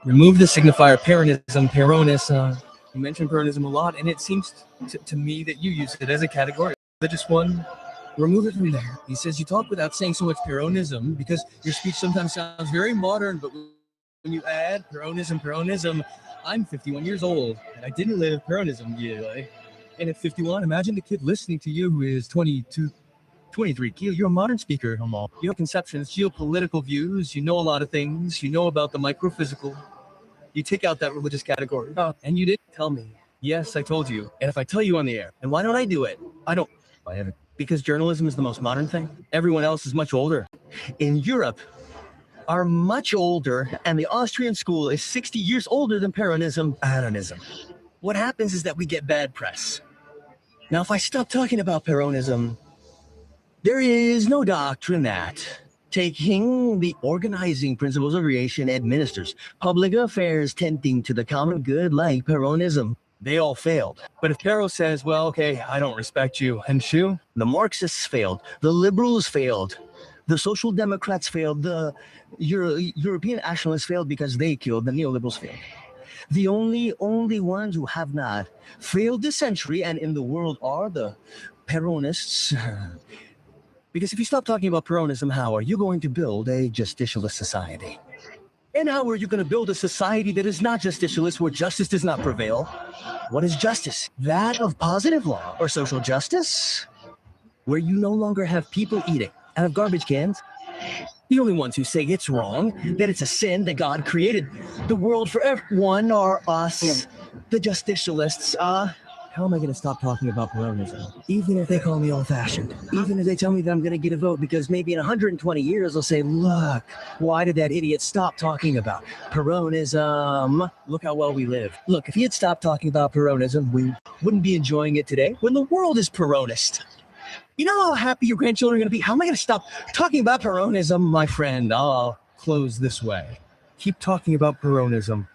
Remove the signifier peronism. You mentioned peronism a lot, and it seems to me that you use it as a category. Religious one, remove it from there. He says you talk without saying so much peronism because your speech sometimes sounds very modern, but when you add peronism, I'm 51 years old, and I didn't live peronism yearly. And at 51, imagine the kid listening to you who is 22, 23. You're a modern speaker, Amal. You have conceptions, geopolitical views, you know a lot of things, you know about the microphysical. You take out that religious category. And you didn't tell me. Yes, I told you. And if I tell you on the air, and why don't I do it? I haven't. Because journalism is the most modern thing. Everyone else is much older. In Europe, are much older, and the Austrian school is 60 years older than peronism. What happens is that we get bad press. Now, if I stop talking about peronism, there is no doctrine that, taking the organizing principles of creation, administers public affairs tending to the common good like peronism. They all failed. But if Pero says, well, okay, I don't respect you, and Shu? The Marxists failed. The liberals failed. The Social Democrats failed. The European nationalists failed because they killed. The neoliberals failed. The only ones who have not failed this century and in the world are the Peronists. Because if you stop talking about Peronism, how are you going to build a justicialist society? And how are you going to build a society that is not justicialist, where justice does not prevail? What is justice? That of positive law or social justice? Where you no longer have people eating out of garbage cans. The only ones who say it's wrong, that it's a sin, that God created the world for everyone are us, the justicialists. How am I going to stop talking about Peronism? Even if they call me old-fashioned, even if they tell me that I'm going to get a vote, because maybe in 120 years they'll say, look, why did that idiot stop talking about Peronism? Look how well we live. Look, if he had stopped talking about Peronism, we wouldn't be enjoying it today when the world is Peronist. You know how happy your grandchildren are going to be? How am I going to stop talking about Peronism, my friend? I'll close this way. Keep talking about Peronism.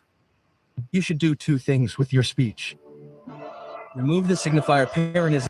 You should do two things with your speech. Remove the signifier peronism.